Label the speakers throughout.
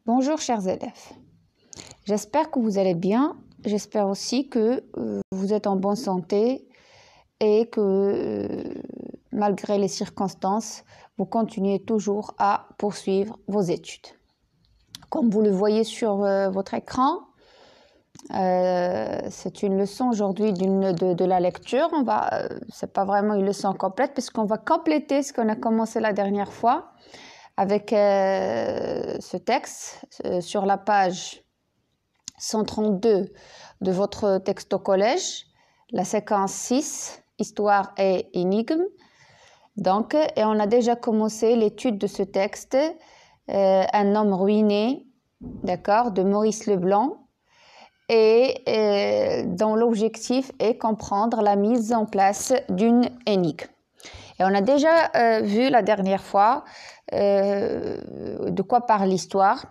Speaker 1: Bonjour chers élèves, j'espère que vous allez bien, j'espère aussi que vous êtes en bonne santé et que malgré les circonstances, vous continuez toujours à poursuivre vos études. Comme vous le voyez sur votre écran, c'est une leçon aujourd'hui de la lecture. C'est pas vraiment une leçon complète puisqu'on va compléter ce qu'on a commencé la dernière fois avec ce texte sur la page 132 de votre texte au collège, la séquence 6, Histoire et énigmes. Donc, et on a déjà commencé l'étude de ce texte, Un homme ruiné, d'accord, de Maurice Leblanc, et dont l'objectif est comprendre la mise en place d'une énigme. Et on a déjà vu la dernière fois de quoi parle l'histoire,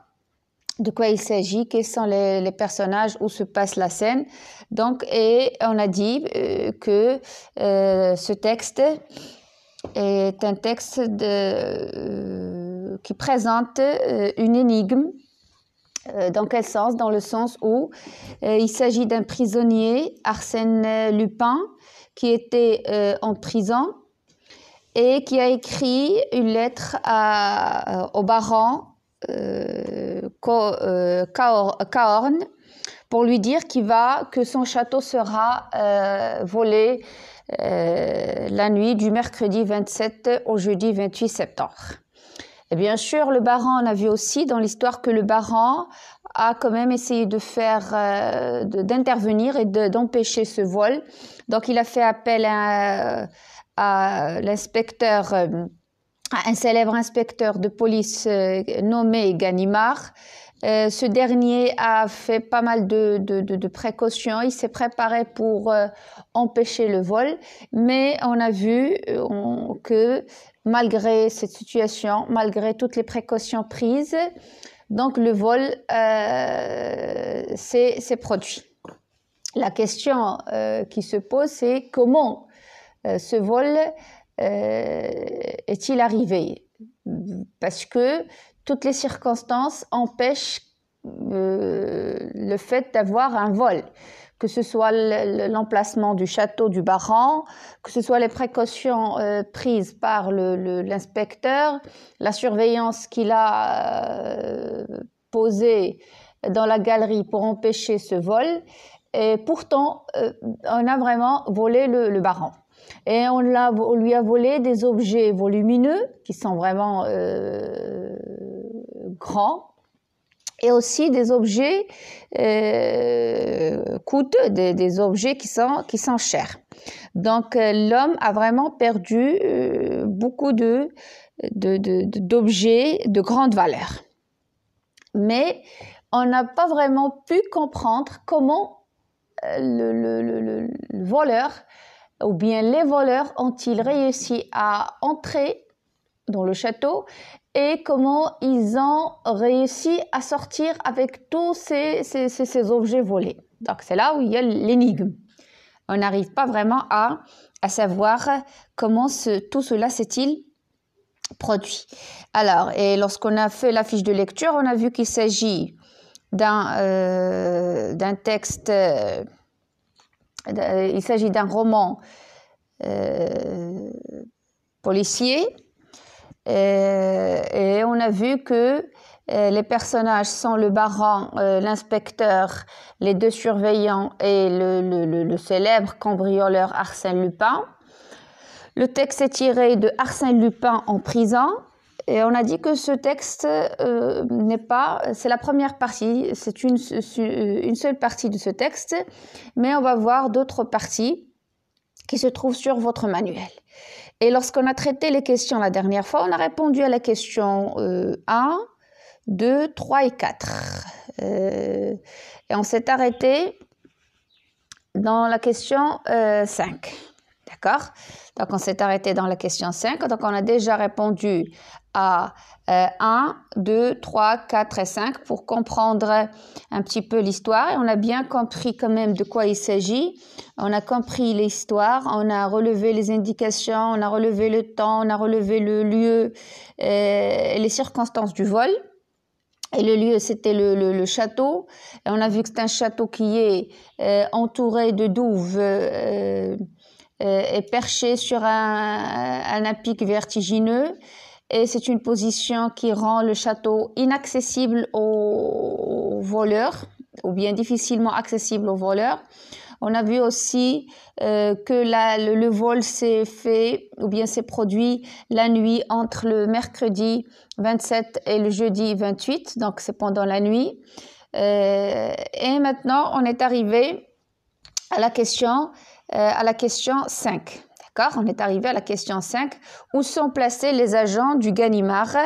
Speaker 1: de quoi il s'agit, quels sont les personnages, où se passe la scène. Donc, et on a dit que ce texte est un texte qui présente une énigme. Dans quel sens? Dans le sens où il s'agit d'un prisonnier, Arsène Lupin, qui était en prison et qui a écrit une lettre au baron Cahorn pour lui dire que son château sera volé la nuit du mercredi 27 au jeudi 28 septembre. Et bien sûr, le baron, on a vu aussi dans l'histoire que le baron a quand même essayé d'intervenir et d'empêcher ce vol. Donc, il a fait appel à l'inspecteur, à un célèbre inspecteur de police nommé Ganimard. Ce dernier a fait pas mal de précautions. Il s'est préparé pour empêcher le vol, mais on a vu que malgré cette situation, malgré toutes les précautions prises, donc le vol s'est produit. La question qui se pose, c'est comment ce vol est-il arrivé? Parce que toutes les circonstances empêchent le fait d'avoir un vol, que ce soit l'emplacement du château du baron, que ce soit les précautions prises par l'inspecteur, la surveillance qu'il a posée dans la galerie pour empêcher ce vol. Et pourtant, on a vraiment volé le baron. Et on lui a volé des objets volumineux qui sont vraiment grands, et aussi des objets coûteux, des objets qui sont chers. Donc l'homme a vraiment perdu beaucoup d'objets de grande valeur. Mais on n'a pas vraiment pu comprendre comment le voleur ou bien les voleurs ont-ils réussi à entrer dans le château et comment ils ont réussi à sortir avec tous ces objets volés. Donc c'est là où il y a l'énigme. On n'arrive pas vraiment à savoir comment tout cela s'est-il produit. Alors, et lorsqu'on a fait la fiche de lecture, on a vu qu'il s'agit d'un texte, il s'agit d'un roman policier. Et on a vu que les personnages sont le baron, l'inspecteur, les deux surveillants et le célèbre cambrioleur Arsène Lupin. Le texte est tiré de Arsène Lupin en prison. Et on a dit que ce texte c'est la première partie, c'est une seule partie de ce texte, mais on va voir d'autres parties qui se trouvent sur votre manuel. Et lorsqu'on a traité les questions la dernière fois, on a répondu à la question 1, 2, 3 et 4. Et on s'est arrêté dans la question 5. D'accord? Donc, on s'est arrêté dans la question 5. Donc, on a déjà répondu à 1, 2, 3, 4 et 5 pour comprendre un petit peu l'histoire. Et on a bien compris quand même de quoi il s'agit. On a compris l'histoire, on a relevé les indications, on a relevé le temps, on a relevé le lieu et les circonstances du vol. Et le lieu, c'était le château. Et on a vu que c'est un château qui est entouré de douves et perché sur un pic vertigineux. Et c'est une position qui rend le château inaccessible aux voleurs, ou bien difficilement accessible aux voleurs. On a vu aussi que le vol s'est fait ou bien s'est produit la nuit entre le mercredi 27 et le jeudi 28, donc c'est pendant la nuit. Et maintenant, on est arrivé à la question 5. D'accord? On est arrivé à la question 5. Où sont placés les agents du Ganimard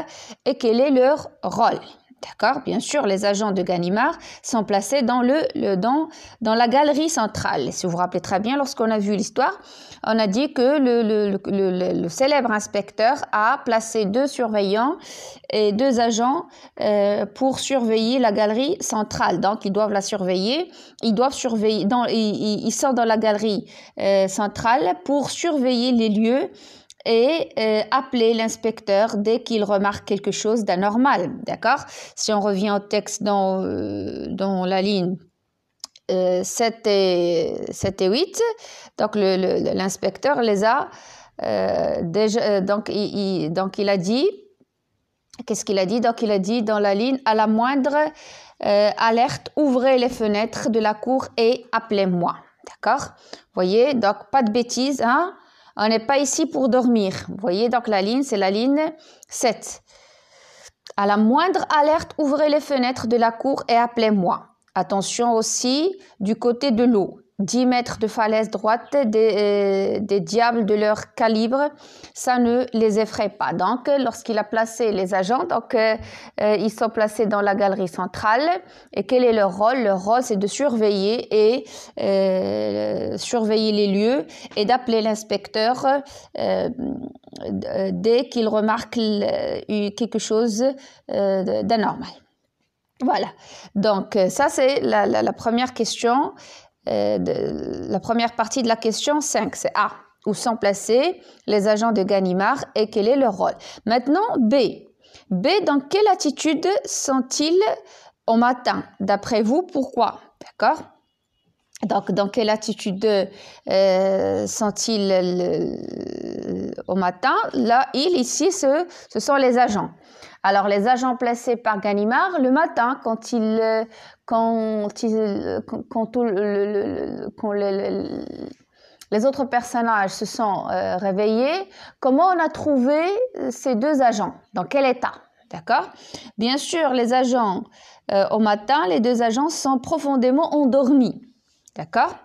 Speaker 1: et quel est leur rôle? D'accord? Bien sûr, les agents de Ganimard sont placés dans la galerie centrale. Si vous vous rappelez très bien, lorsqu'on a vu l'histoire, on a dit que le célèbre inspecteur a placé 2 surveillants et 2 agents pour surveiller la galerie centrale. Donc, ils doivent la surveiller. Ils doivent surveiller. Ils sont dans la galerie centrale pour surveiller les lieux et appeler l'inspecteur dès qu'il remarque quelque chose d'anormal, d'accord? Si on revient au texte dans la ligne 7 et 8, donc l'inspecteur les a déjà, donc il a dit, qu'est-ce qu'il a dit? Donc il a dit dans la ligne, à la moindre alerte, ouvrez les fenêtres de la cour et appelez-moi, d'accord? Vous voyez, donc pas de bêtises, hein? On n'est pas ici pour dormir. Vous voyez, donc la ligne, c'est la ligne 7. À la moindre alerte, ouvrez les fenêtres de la cour et appelez-moi. Attention aussi du côté de l'eau. 10 mètres de falaise droite, des diables de leur calibre, ça ne les effraie pas. Donc, lorsqu'il a placé les agents, ils sont placés dans la galerie centrale. Et quel est leur rôle? Leur rôle, c'est de surveiller surveiller les lieux et d'appeler l'inspecteur dès qu'il remarque quelque chose d'anormal. Voilà. Donc, ça, c'est la première question. La première partie de la question 5, c'est A. Où sont placés les agents de Ganimard et quel est leur rôle? Maintenant, B. B, dans quelle attitude sont-ils au matin? D'après vous, pourquoi? D'accord? Donc, dans quelle attitude sont-ils au matin? Là, ici, ce sont les agents. Alors, les agents placés par Ganimard, le matin, quand les autres personnages se sont réveillés, comment on a trouvé ces 2 agents? Dans quel état? D'accord? Bien sûr, les agents, au matin, les 2 agents sont profondément endormis. D'accord?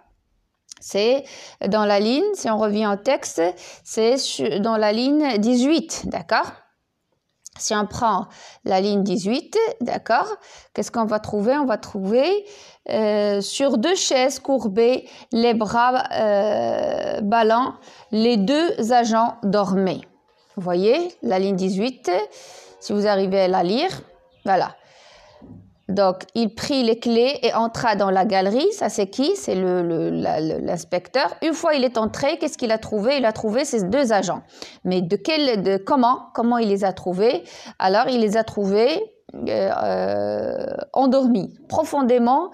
Speaker 1: C'est dans la ligne, si on revient au texte, c'est dans la ligne 18. D'accord? Si on prend la ligne 18, d'accord, qu'est-ce qu'on va trouver? On va trouver sur 2 chaises courbées, les bras ballants, les 2 agents dormaient. Vous voyez, la ligne 18, si vous arrivez à la lire, voilà. Donc, il prit les clés et entra dans la galerie. Ça, c'est qui? C'est l'inspecteur. Une fois il est entré, qu'est-ce qu'il a trouvé? Il a trouvé ces 2 agents. Mais comment il les a trouvés? Alors, il les a trouvés endormis, profondément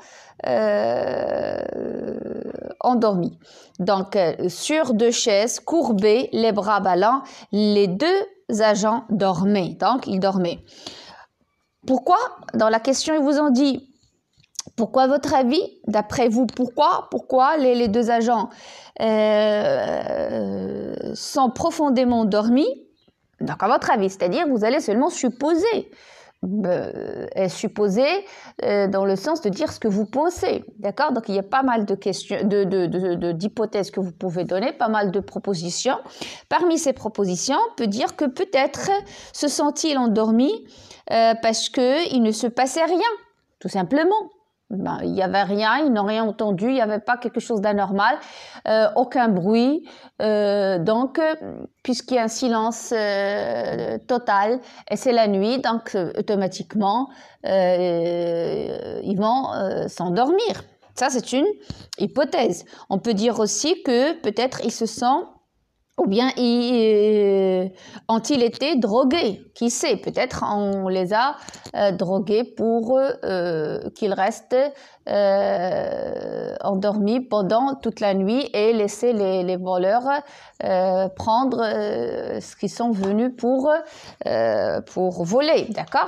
Speaker 1: endormis. Donc, sur 2 chaises, courbées, les bras ballants, les 2 agents dormaient. Donc, ils dormaient. Pourquoi? Dans la question, ils vous ont dit, pourquoi votre avis? D'après vous, pourquoi les 2 agents sont profondément endormis? Donc, à votre avis, c'est-à-dire, vous allez seulement supposer. Supposer dans le sens de dire ce que vous pensez. D'accord? Donc, il y a pas mal de questions, d'hypothèses que vous pouvez donner, pas mal de propositions. Parmi ces propositions, on peut dire que peut-être se sont-ils endormis parce qu'il ne se passait rien, tout simplement. Il n'y avait rien, ils n'ont rien entendu, il n'y avait pas quelque chose d'anormal, aucun bruit. Donc, puisqu'il y a un silence total et c'est la nuit, donc automatiquement, ils vont s'endormir. Ça, c'est une hypothèse. On peut dire aussi que peut-être ils se sont ou bien ont-ils été drogués? Qui sait? Peut-être on les a drogués pour qu'ils restent endormis pendant toute la nuit et laisser les voleurs prendre ce qu'ils sont venus pour voler, d'accord?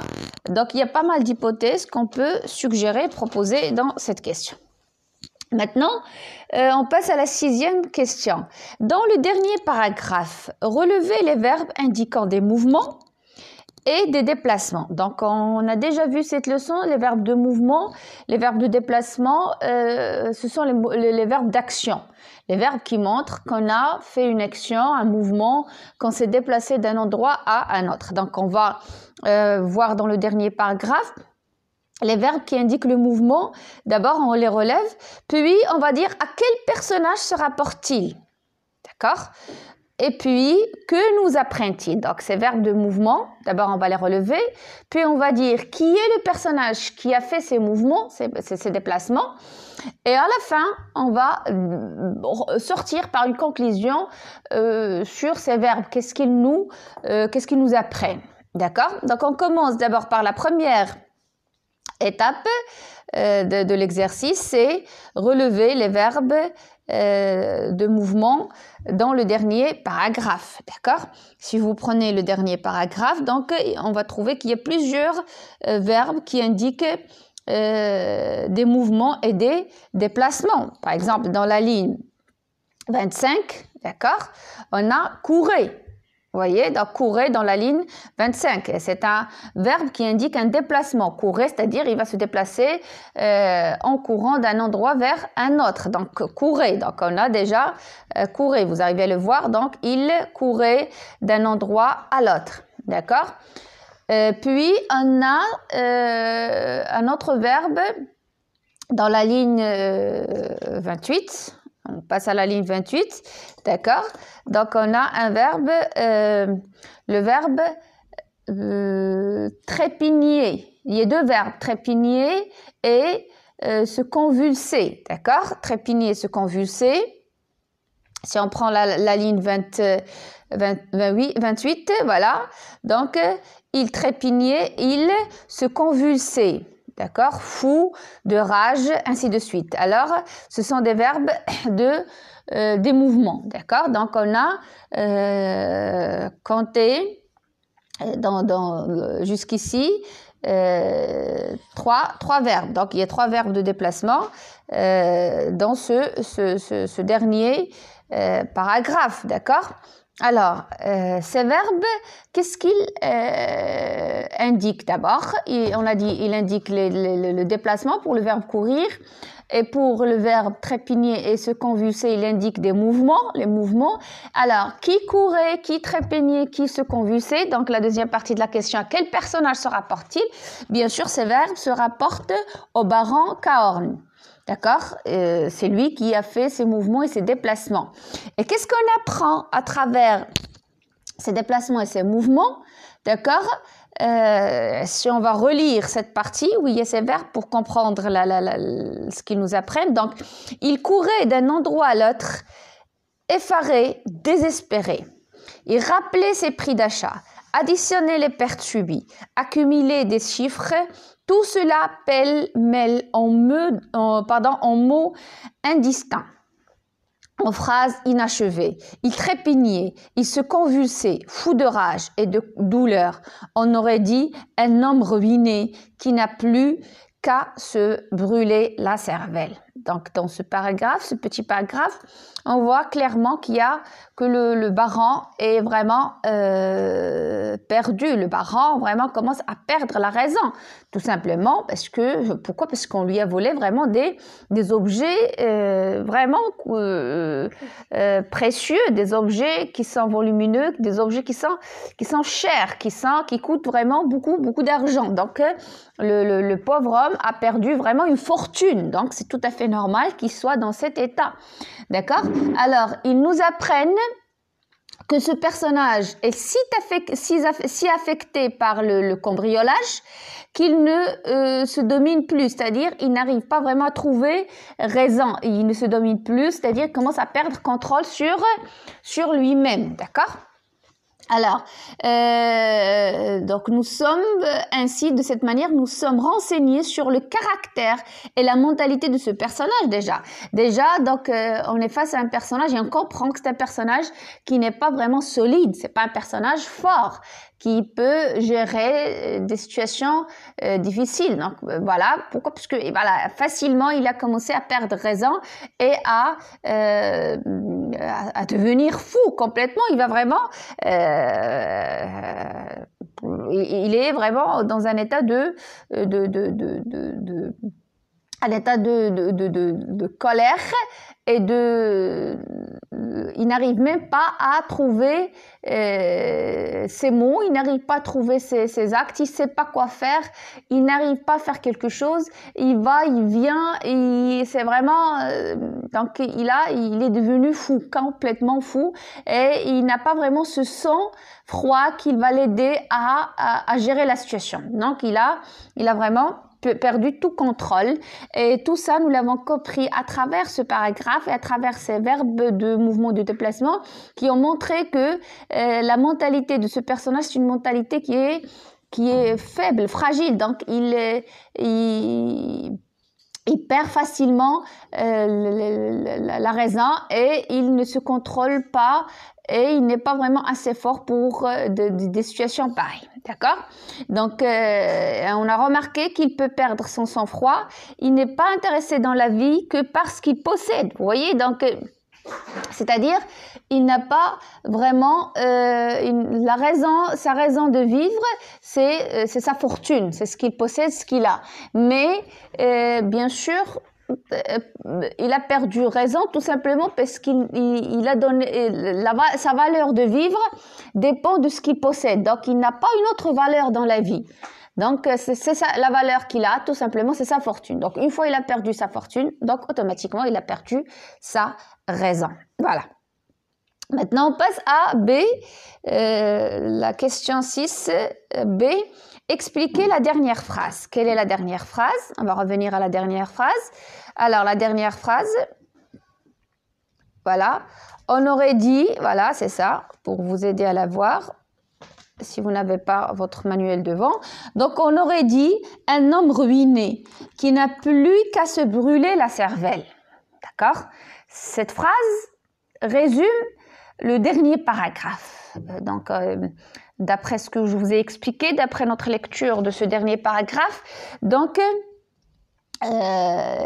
Speaker 1: Donc, il y a pas mal d'hypothèses qu'on peut suggérer, proposer dans cette question. Maintenant, on passe à la 6e question. Dans le dernier paragraphe, relevez les verbes indiquant des mouvements et des déplacements. Donc, on a déjà vu cette leçon, les verbes de mouvement, les verbes de déplacement, ce sont les verbes d'action. Les verbes qui montrent qu'on a fait une action, un mouvement, qu'on s'est déplacé d'un endroit à un autre. Donc, on va voir dans le dernier paragraphe les verbes qui indiquent le mouvement. D'abord, on les relève, puis on va dire à quel personnage se rapporte-t-il. D'accord? Et puis, que nous apprennent-ils? Donc, ces verbes de mouvement, d'abord, on va les relever, puis on va dire qui est le personnage qui a fait ces mouvements, ces déplacements, et à la fin, on va sortir par une conclusion sur ces verbes. Qu'est-ce qu'ils nous apprennent? D'accord? Donc, on commence d'abord par la première étape de l'exercice, c'est relever les verbes de mouvement dans le dernier paragraphe, d'accord? Si vous prenez le dernier paragraphe, donc on va trouver qu'il y a plusieurs verbes qui indiquent des mouvements et des déplacements. Par exemple, dans la ligne 25, d'accord, on a courir. Vous voyez, donc courir dans la ligne 25. C'est un verbe qui indique un déplacement. Courir, c'est-à-dire il va se déplacer en courant d'un endroit vers un autre. Donc courir. Donc on a déjà courir. Vous arrivez à le voir. Donc il courait d'un endroit à l'autre. D'accord? Puis on a un autre verbe dans la ligne 28. On passe à la ligne 28, d'accord? Donc, on a un verbe, le verbe trépigner. Il y a deux verbes, trépigner et se convulser, d'accord? Trépigner et se convulser. Si on prend la ligne 28, voilà. Donc, il trépignait, il se convulsait. D'accord? Fou, de rage, ainsi de suite. Alors, ce sont des verbes des mouvements. D'accord? Donc, on a compté jusqu'ici trois verbes. Donc, il y a 3 verbes de déplacement dans ce dernier paragraphe. D'accord? Alors, ces verbes, qu'est-ce qu'ils indiquent d'abord? On a dit, il indique le déplacement pour le verbe courir, et pour le verbe trépigner et se convulser, il indique des mouvements, les mouvements. Alors, qui courait, qui trépignait, qui se convulsait? Donc, la deuxième partie de la question, à quel personnage se rapporte-t-il? Bien sûr, ces verbes se rapportent au baron Cahorn. D'accord? C'est lui qui a fait ces mouvements et ces déplacements. Et qu'est-ce qu'on apprend à travers ces déplacements et ces mouvements? D'accord? Si on va relire cette partie où il y a ces verbes pour comprendre ce qu'ils nous apprennent. Donc, il courait d'un endroit à l'autre, effaré, désespéré. Il rappelait ses prix d'achat, additionnait les pertes subies, accumulait des chiffres. Tout cela pêle-mêle en mots indistincts, en phrases inachevées. Il trépignait, il se convulsait, fou de rage et de douleur. On aurait dit un homme ruiné qui n'a plus qu'à se brûler la cervelle. Donc, dans ce paragraphe, ce petit paragraphe, on voit clairement que le baron est vraiment perdu. Le baron vraiment commence à perdre la raison. Tout simplement pourquoi? Parce qu'on lui a volé vraiment des objets vraiment précieux, des objets qui sont volumineux, des objets qui sont chers, qui coûtent vraiment beaucoup d'argent. Donc, le pauvre homme a perdu vraiment une fortune. Donc, c'est tout à fait normal qu'il soit dans cet état. D'accord? Alors, ils nous apprennent que ce personnage est si affecté par le cambriolage qu'il ne se domine plus, c'est-à-dire il n'arrive pas vraiment à trouver raison, il ne se domine plus, c'est-à-dire il commence à perdre contrôle sur lui-même, d'accord ? Alors, donc nous sommes ainsi, de cette manière, nous sommes renseignés sur le caractère et la mentalité de ce personnage déjà. Déjà, donc, on est face à un personnage et on comprend que c'est un personnage qui n'est pas vraiment solide, c'est pas un personnage fort, qui peut gérer des situations difficiles. Donc voilà, pourquoi? Parce que voilà, facilement il a commencé à perdre raison et à devenir fou complètement. Il va vraiment, il est vraiment dans un état de colère et il n'arrive même pas à trouver ses mots, il n'arrive pas à trouver ses actes, il sait pas quoi faire, il n'arrive pas à faire quelque chose, il va, il vient, et c'est vraiment donc il est devenu fou, complètement fou, et il n'a pas vraiment ce sang froid qui va l'aider à gérer la situation. Donc il a vraiment perdu tout contrôle, et tout ça nous l'avons compris à travers ce paragraphe et à travers ces verbes de mouvement de déplacement qui ont montré que la mentalité de ce personnage, c'est une mentalité qui est faible, fragile, donc il perd facilement la raison et il ne se contrôle pas et il n'est pas vraiment assez fort pour des situations pareilles, d'accord? Donc, on a remarqué qu'il peut perdre son sang-froid. Il n'est pas intéressé dans la vie que parce qu'il possède, vous voyez? Donc, c'est-à-dire, il n'a pas vraiment sa raison de vivre, c'est sa fortune, c'est ce qu'il possède, ce qu'il a. Mais, bien sûr, il a perdu raison tout simplement parce qu'il a donné sa valeur de vivre dépend de ce qu'il possède, donc il n'a pas une autre valeur dans la vie. Donc c'est ça la valeur qu'il a, tout simplement, c'est sa fortune. Donc une fois il a perdu sa fortune, donc automatiquement il a perdu sa raison. Voilà. Maintenant on passe à B, la question 6, B. Expliquez la dernière phrase. Quelle est la dernière phrase? On va revenir à la dernière phrase. Alors, la dernière phrase, voilà. On aurait dit, voilà, c'est ça, pour vous aider à la voir, si vous n'avez pas votre manuel devant. Donc, on aurait dit un homme ruiné qui n'a plus qu'à se brûler la cervelle. D'accord? Cette phrase résume le dernier paragraphe. Donc, d'après ce que je vous ai expliqué, d'après notre lecture de ce dernier paragraphe, donc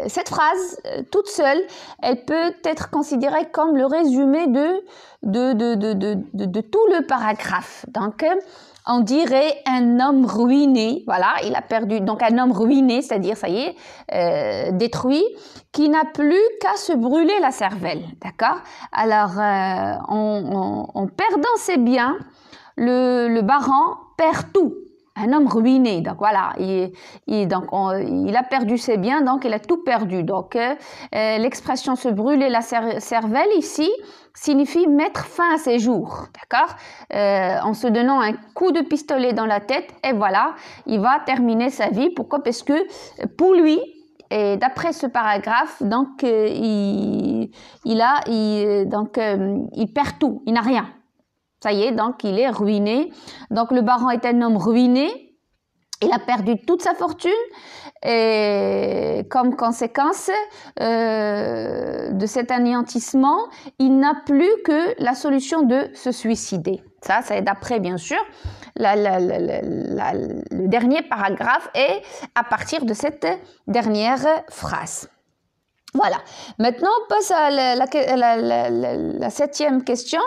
Speaker 1: cette phrase toute seule, elle peut être considérée comme le résumé de tout le paragraphe. Donc, on dirait un homme ruiné, voilà, il a perdu, donc un homme ruiné, c'est-à-dire, ça y est, détruit, qui n'a plus qu'à se brûler la cervelle, d'accord? Alors, en perdant ses biens, le baron perd tout. Un homme ruiné, donc voilà, il a perdu ses biens, donc il a tout perdu. Donc l'expression se brûler la cervelle ici signifie mettre fin à ses jours, d'accord? En se donnant un coup de pistolet dans la tête, et voilà, il va terminer sa vie. Pourquoi? Parce que pour lui, et d'après ce paragraphe, donc il perd tout, il n'a rien. Ça y est, donc il est ruiné. Donc le baron est un homme ruiné. Il a perdu toute sa fortune et comme conséquence de cet anéantissement, il n'a plus que la solution de se suicider. Ça c'est d'après, bien sûr, le dernier paragraphe et à partir de cette dernière phrase. Voilà. Maintenant, on passe à la 7e question.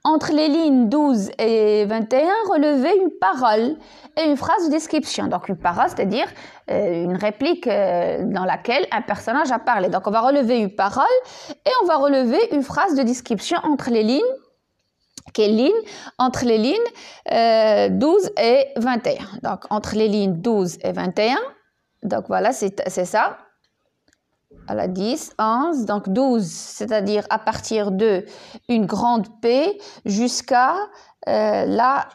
Speaker 1: Entre les lignes 12 et 21, relevez une parole et une phrase de description. Donc, une parole, c'est-à-dire une réplique dans laquelle un personnage a parlé. Donc, on va relever une parole et on va relever une phrase de description entre les lignes. Quelle ligne? Entre les lignes 12 et 21. Donc, entre les lignes 12 et 21. Donc, voilà, c'est ça. voilà, 10, 11, donc 12, c'est-à-dire à partir de une grande P jusqu'à la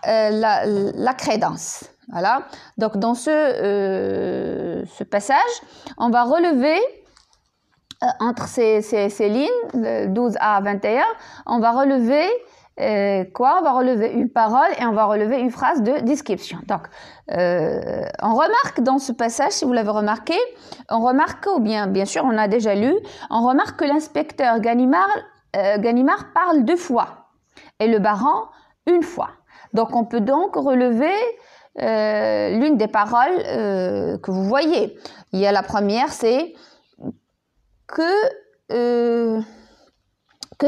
Speaker 1: crédence. Voilà, donc dans ce passage, on va relever entre ces lignes, 12 à 21, on va relever On va relever une parole et on va relever une phrase de description. Donc, on remarque dans ce passage, si vous l'avez remarqué, on remarque, ou bien sûr, on a déjà lu, on remarque que l'inspecteur Ganimard parle 2 fois et le baron 1 fois. Donc, on peut donc relever l'une des paroles que vous voyez. Il y a la première, c'est que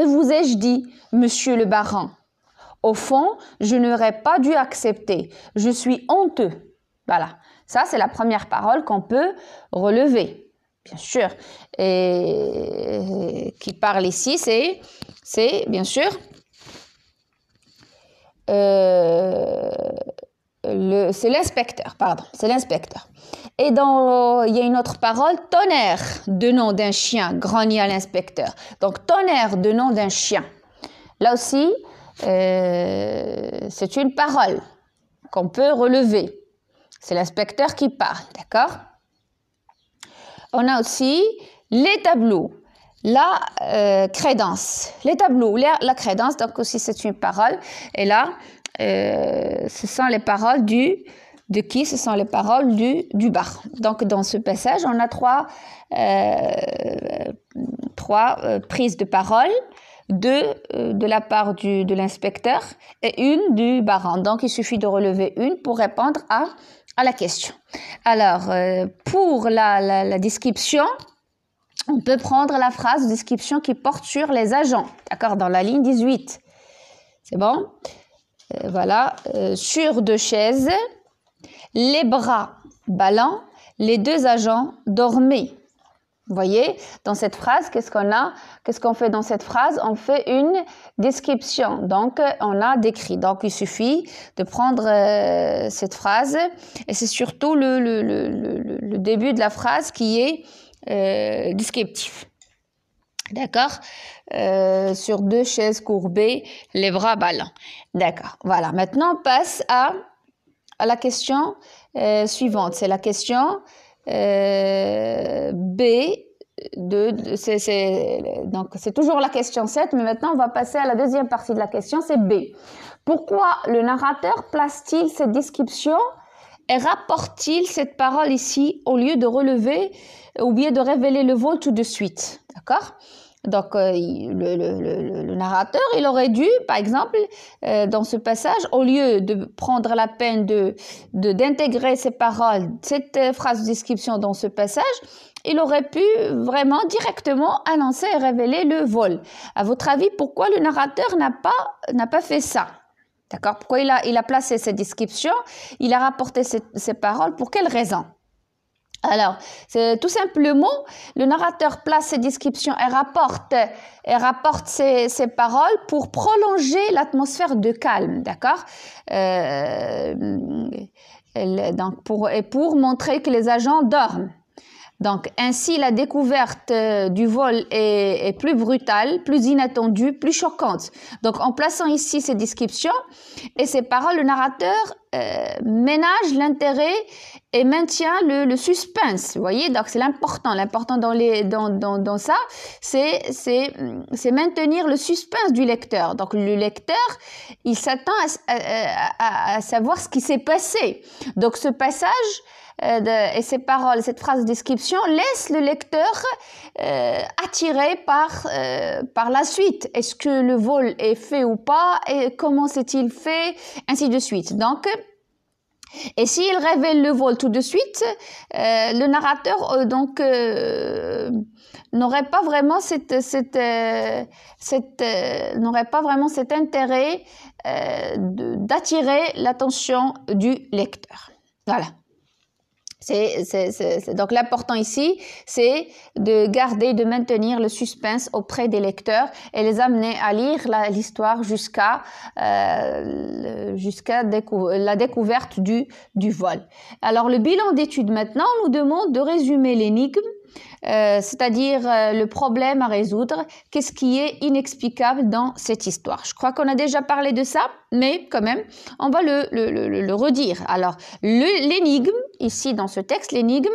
Speaker 1: vous ai-je dit, monsieur le baron? Au fond, je n'aurais pas dû accepter. Je suis honteux. Voilà. Ça, c'est la première parole qu'on peut relever, bien sûr. Et qui parle ici, c'est bien sûr c'est l'inspecteur, pardon, c'est l'inspecteur. Et il y a une autre parole, tonnerre de nom d'un chien, grogna l'inspecteur. Donc, tonnerre de nom d'un chien. Là aussi, c'est une parole qu'on peut relever. C'est l'inspecteur qui parle, d'accord? On a aussi les tableaux, la crédence. Les tableaux, la crédence, donc aussi c'est une parole. Et là, ce sont les paroles de qui? Ce sont les paroles du baron. Donc, dans ce passage, on a trois prises de parole, de la part de l'inspecteur et une du baron. Donc, il suffit de relever une pour répondre à la question. Alors, pour la description, on peut prendre la phrase de description qui porte sur les agents, d'accord, dans la ligne 18. C'est bon? Voilà, sur 2 chaises, les bras ballants, les 2 agents dormaient. Vous voyez, dans cette phrase, qu'est-ce qu'on fait dans cette phrase? On fait une description. Donc, on a décrit. Donc, il suffit de prendre cette phrase et c'est surtout le début de la phrase qui est descriptif. D'accord? Sur 2 chaises courbées, les bras ballants. D'accord. Voilà. Maintenant, on passe à la question suivante. C'est la question B. Donc, c'est toujours la question 7, mais maintenant, on va passer à la deuxième partie de la question, c'est B. Pourquoi le narrateur place-t-il cette description et rapporte-t-il cette parole ici au lieu de relever ou bien de révéler le vol tout de suite? D'accord? Donc, le narrateur, il aurait dû, par exemple, dans ce passage, au lieu de prendre la peine d'intégrer ces paroles, cette phrase de description dans ce passage, il aurait pu vraiment directement annoncer et révéler le vol. À votre avis, pourquoi le narrateur n'a pas fait ça? D'accord? Pourquoi il a placé cette description? Il a rapporté ces paroles. Pour quelle raison? Alors, c'est tout simplement, le narrateur place ses descriptions et rapporte ces paroles pour prolonger l'atmosphère de calme, d'accord? Donc pour montrer que les agents dorment. Donc, ainsi, la découverte du vol est plus brutale, plus inattendue, plus choquante. Donc, en plaçant ici ces descriptions et ces paroles, le narrateur ménage l'intérêt et maintient le suspense. Vous voyez, donc c'est l'important. L'important dans ça, c'est maintenir le suspense du lecteur. Donc, le lecteur, il s'attend à savoir ce qui s'est passé. Donc, ce passage et ces paroles, cette phrase de description laisse le lecteur attiré par la suite. Est-ce que le vol est fait ou pas? Et comment s'est-il fait? Ainsi de suite. Donc, et s'il révèle le vol tout de suite, le narrateur n'aurait pas vraiment n'aurait pas vraiment cet intérêt d'attirer l'attention du lecteur. Voilà. Donc l'important ici, c'est de garder, de maintenir le suspense auprès des lecteurs et les amener à lire l'histoire jusqu'à la découverte du vol. Alors le bilan d'étude maintenant nous demande de résumer l'énigme c'est-à-dire le problème à résoudre, qu'est-ce qui est inexplicable dans cette histoire. Je crois qu'on a déjà parlé de ça, mais quand même, on va le redire. Alors, l'énigme, ici dans ce texte, l'énigme,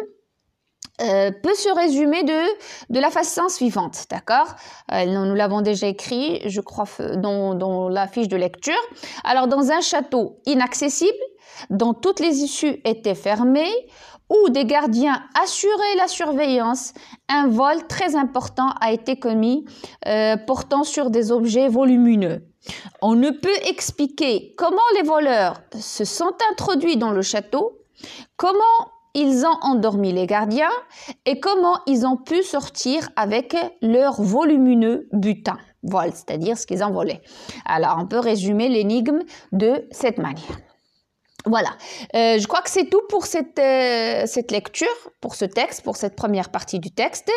Speaker 1: peut se résumer de la façon suivante, d'accord? Nous l'avons déjà écrit, je crois, dans la fiche de lecture. Alors, dans un château inaccessible, dont toutes les issues étaient fermées, où des gardiens assuraient la surveillance, un vol très important a été commis portant sur des objets volumineux. On ne peut expliquer comment les voleurs se sont introduits dans le château, comment ils ont endormi les gardiens et comment ils ont pu sortir avec leur volumineux butin, vol, c'est-à-dire ce qu'ils ont volé. Alors, on peut résumer l'énigme de cette manière. Voilà, je crois que c'est tout pour cette lecture, pour ce texte, pour cette première partie du texte.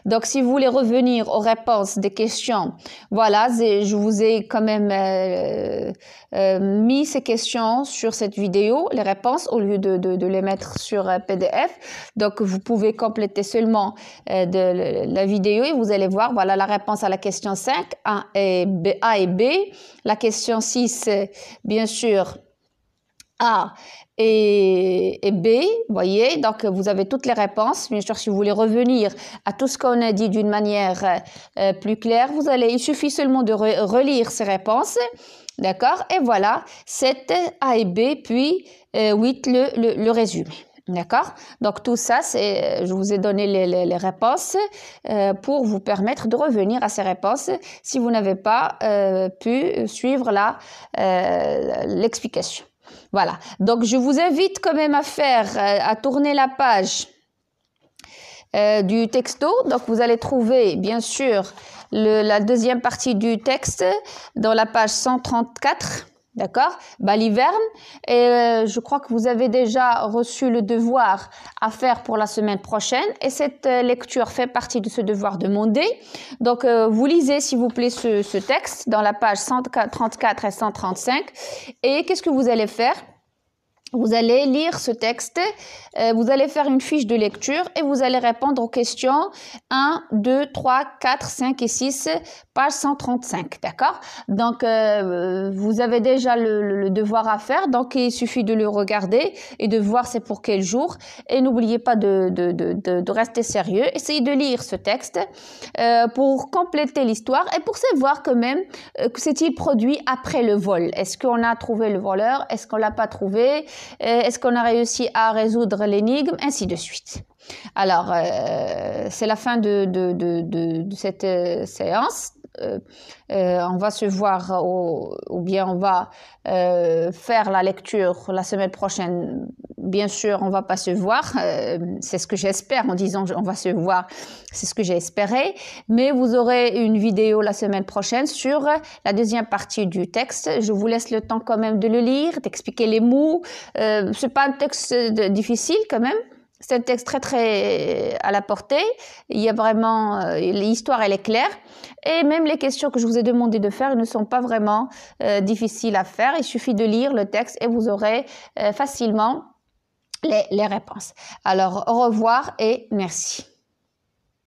Speaker 1: Donc, si vous voulez revenir aux réponses des questions, voilà, je vous ai quand même mis ces questions sur cette vidéo, les réponses, au lieu de les mettre sur PDF. Donc, vous pouvez compléter seulement la vidéo et vous allez voir, voilà, la réponse à la question 5, A et B. La question 6, bien sûr, A et B, voyez, donc vous avez toutes les réponses. Bien sûr, si vous voulez revenir à tout ce qu'on a dit d'une manière plus claire, il suffit seulement de relire ces réponses, d'accord? Et voilà, 7 A et B, puis 8 le résumé. D'accord? Donc tout ça, je vous ai donné les réponses pour vous permettre de revenir à ces réponses si vous n'avez pas pu suivre l'explication. Voilà, donc je vous invite quand même à tourner la page du texto. Donc vous allez trouver bien sûr la deuxième partie du texte dans la page 134. D'accord? Baliverne. Et je crois que vous avez déjà reçu le devoir à faire pour la semaine prochaine. Et cette lecture fait partie de ce devoir demandé. Donc, vous lisez, s'il vous plaît, ce texte dans la page 134 et 135. Et qu'est-ce que vous allez faire? Vous allez lire ce texte, vous allez faire une fiche de lecture et vous allez répondre aux questions 1, 2, 3, 4, 5 et 6, page 135, d'accord? Donc, vous avez déjà le devoir à faire, donc il suffit de le regarder et de voir c'est pour quel jour. Et n'oubliez pas de rester sérieux. Essayez de lire ce texte pour compléter l'histoire et pour savoir quand même que s'est-il produit après le vol. Est-ce qu'on a trouvé le voleur? Est-ce qu'on l'a pas trouvé? Est-ce qu'on a réussi à résoudre l'énigme, ainsi de suite. Alors, c'est la fin de cette séance. On va se voir ou bien on va faire la lecture la semaine prochaine. Bien sûr, on va pas se voir, c'est ce que j'espère en disant on va se voir, c'est ce que j'ai espéré, mais vous aurez une vidéo la semaine prochaine sur la deuxième partie du texte. Je vous laisse le temps quand même de le lire, d'expliquer les mots. C'est pas un texte difficile quand même. C'est un texte très très à la portée. Il y a vraiment l'histoire, elle est claire. Et même les questions que je vous ai demandé de faire ne sont pas vraiment difficiles à faire. Il suffit de lire le texte et vous aurez facilement les réponses. Alors, au revoir et merci.